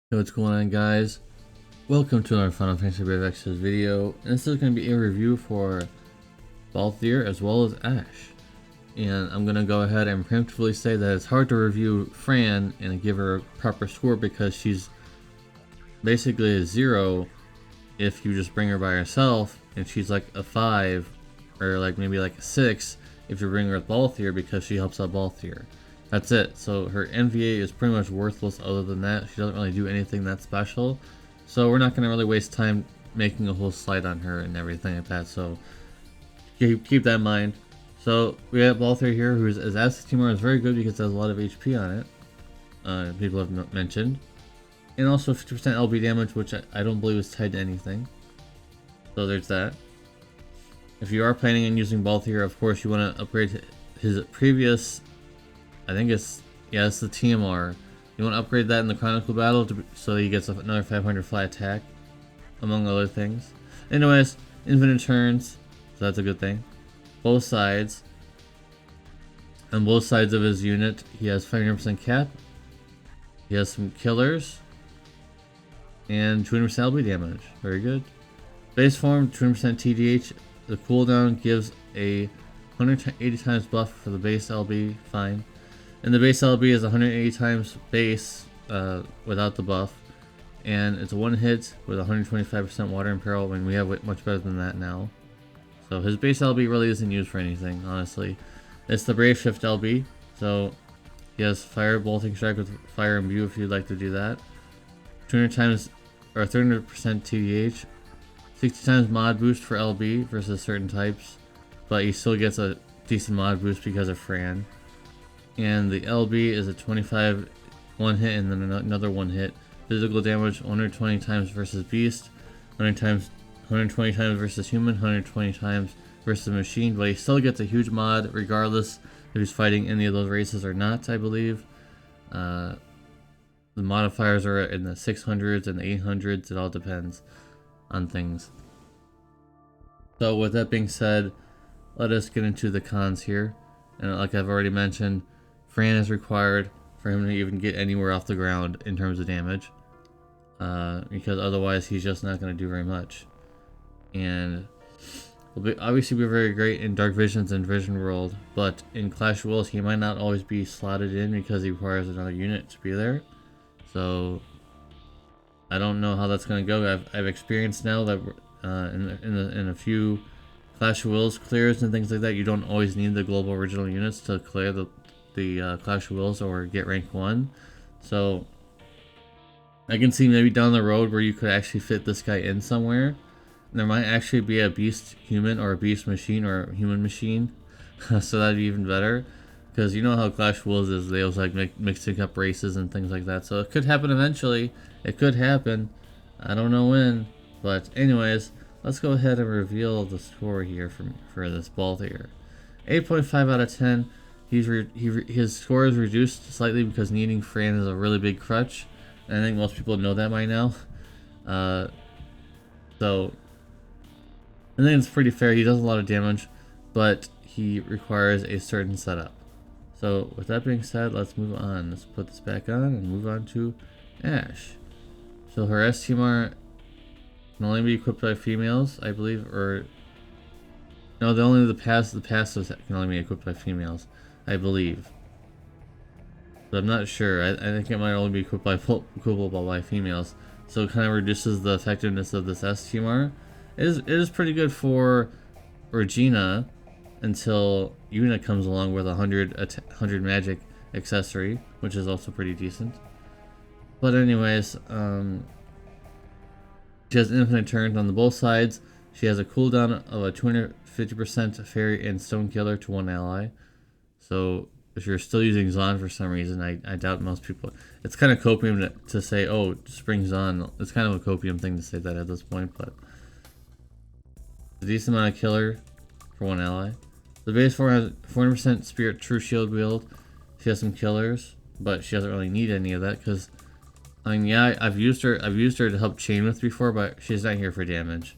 Hey, what's going on, guys? Welcome to our Final Fantasy Brave Extras video, and this is going to be a review for Balthier as well as Ashe. And I'm going to go ahead and preemptively say that it's hard to review Fran and give her a proper score because she's basically a 0 if you just bring her by herself, and she's like a 5 or like maybe like a 6 if you bring her with Balthier because she helps out Balthier. That's it. So her NVA is pretty much worthless other than that. She doesn't really do anything that special. So we're not going to really waste time making a whole slide on her and everything like that. So keep that in mind. So we have Balthier here, whose Ashe Timor is very good because it has a lot of HP on it. People have mentioned. And also 50% LB damage, which I don't believe is tied to anything. So there's that. If you are planning on using Balthier, of course you want to upgrade his previous, I think it's the TMR. You want to upgrade that in the Chronicle battle so he gets another 500 fly attack, among other things. Anyways, infinite turns, so that's a good thing. Both sides. On both sides of his unit, he has 500% cap. He has some killers. And 200% LB damage. Very good. Base form, 200% TDH. The cooldown gives a 180 times buff for the base LB, fine. And the base LB is 180 times base without the buff. And it's a one hit with 125% water and peril, and we have much better than that now. So his base LB really isn't used for anything, honestly. It's the Brave Shift LB, so he has Fire Bolting Strike with Fire Imbue if you'd like to do that. 200 times, or 300% TDH. 60 times mod boost for LB versus certain types, but he still gets a decent mod boost because of Fran. And the LB is a 25 one hit and then another one hit. Physical damage 120 times versus beast, 120 times versus human, 120 times versus machine, but he still gets a huge mod regardless if he's fighting any of those races or not, I believe. The modifiers are in the 600s and the 800s, it all depends on things. So with that being said, let us get into the cons here. And like I've already mentioned, Fran is required for him to even get anywhere off the ground in terms of damage, because otherwise he's just not going to do very much. And will obviously be very great in Dark Visions and Vision World, but in Clash of Wills he might not always be slotted in because he requires another unit to be there. So I don't know how that's going to go. I've experienced now that in a few Clash of Wills clears and things like that, you don't always need the global original units to clear the Clash of Wills or get rank 1. So I can see maybe down the road where you could actually fit this guy in somewhere. And there might actually be a beast human or a beast machine or a human machine. So that'd be even better. Because you know how Clash of Wills is, they always like mixing up races and things like that. So it could happen eventually. It could happen. I don't know when. But anyways, let's go ahead and reveal the score here for this Balthier. 8.5 out of 10. His score is reduced slightly because needing Fran is a really big crutch. And I think most people know that by now. So I think it's pretty fair. He does a lot of damage, but he requires a certain setup. So with that being said, let's move on. Let's put this back on and move on to Ashe. So her STMR can only be equipped by females, I believe, or no, the passives can only be equipped by females, I believe. But I'm not sure. I think it might only be equipable by females. So it kind of reduces the effectiveness of this STMR. It is pretty good for Regina until Una comes along with a 100 magic accessory, which is also pretty decent. But anyways, she has infinite turns on both sides. She has a cooldown of a 250% fairy and stone killer to one ally. So if you're still using Zon for some reason, I doubt most people. It's kind of copium to say, oh, just bring Zon. It's kind of a copium thing to say that at this point, but a decent amount of killer for one ally. The base form has 400% Spirit True Shield wield. She has some killers, but she doesn't really need any of that because, I mean, yeah, I've used her to help chain with before, but she's not here for damage.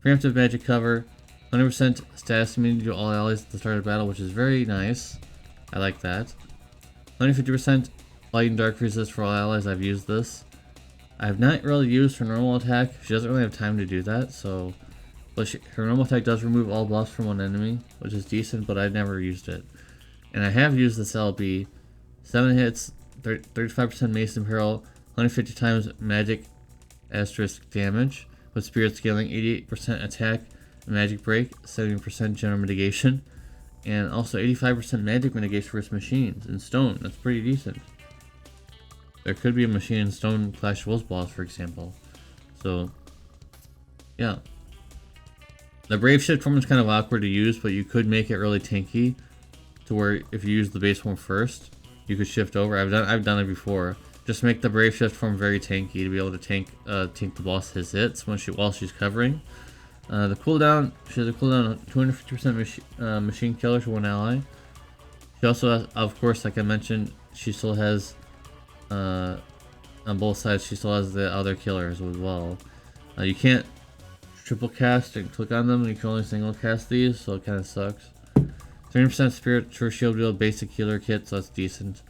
Preemptive magic cover, 100% status immunity to all allies at the start of battle, which is very nice. I like that. 150% light and dark resist for all allies. I've used this. I have not really used her normal attack. She doesn't really have time to do that, so... But her normal attack does remove all buffs from one enemy, which is decent, but I've never used it. And I have used this LB. 7 hits, 35% Mace Imperial, 150 times magic asterisk damage, with spirit scaling, 88% attack, magic break, 70% general mitigation, and also 85% magic mitigation versus machines in stone. That's pretty decent. There could be a machine in stone Clash of Wolves boss, for example. So, yeah. The Brave Shift form is kind of awkward to use, but you could make it really tanky, to where if you use the base form first, you could shift over. I've done it before. Just make the Brave Shift form very tanky to be able to tank the boss hits while she's covering. The cooldown, she has a cooldown of 250% machine killer to one ally. She also has, of course, like I mentioned, she still has on both sides. She still has the other killers as well. You can't triple cast and click on them. You can only single cast these, so it kind of sucks. 300% spirit for shield deal basic healer kit, so that's decent.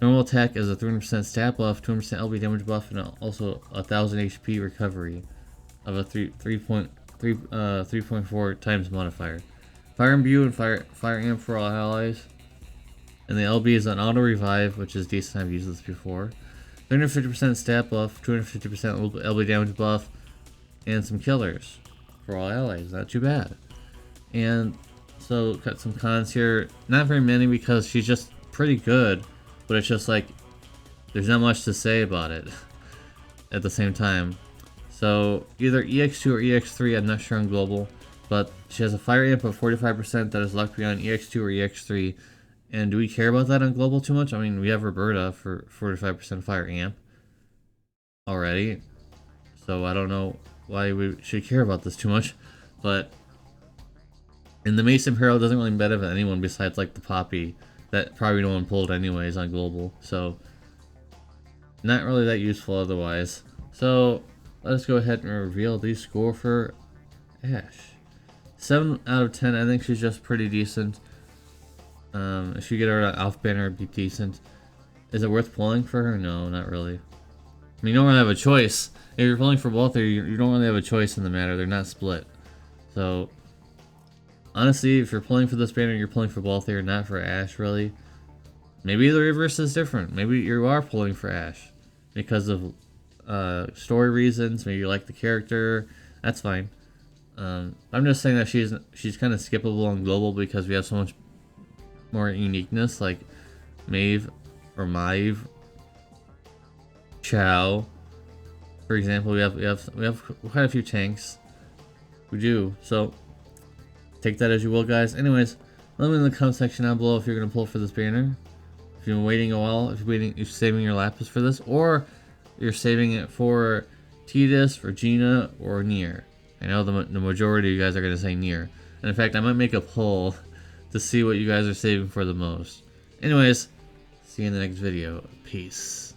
Normal attack is a 300% stat buff, 200% LB damage buff, and also 1000 HP recovery of a 3.4 times modifier. Fire Imbue and Fire Amp for all allies. And the LB is an auto revive, which is decent. I've used this before. 350% stat buff, 250% LB damage buff, and some killers for all allies. Not too bad. And so got some cons here. Not very many because she's just pretty good, but it's just like there's not much to say about it at the same time. So either EX2 or EX3, I'm not sure on global, but she has a fire amp of 45% that is locked beyond EX2 or EX3. And do we care about that on global too much? I mean, we have Roberta for 45% fire amp already, so I don't know why we should care about this too much. But and the Mace Imperial doesn't really benefit anyone besides like the Poppy that probably no one pulled anyways on global, so not really that useful otherwise. So let's go ahead and reveal the score for Ashe. 7 out of 10. I think she's just pretty decent. If you get her on Alpha Banner, it'd be decent. Is it worth pulling for her? No, not really. I mean, you don't really have a choice. If you're pulling for Balthier, you don't really have a choice in the matter. They're not split. So, honestly, if you're pulling for this banner, you're pulling for Balthier, not for Ashe, really. Maybe the reverse is different. Maybe you are pulling for Ashe because of story reasons. Maybe you like the character. That's fine. I'm just saying that she's kind of skippable on global because we have so much more uniqueness, like Maeve or Maeve, Chow, for example. We have quite a few tanks. We do. So take that as you will, guys. Anyways, let me know in the comment section down below if you're gonna pull for this banner. If you've been waiting a while, if you're saving your lapis for this, or you're saving it for Tidus, Regina, or Nier. I know the majority of you guys are gonna say Nier, and in fact, I might make a poll to see what you guys are saving for the most. Anyways, see you in the next video. Peace.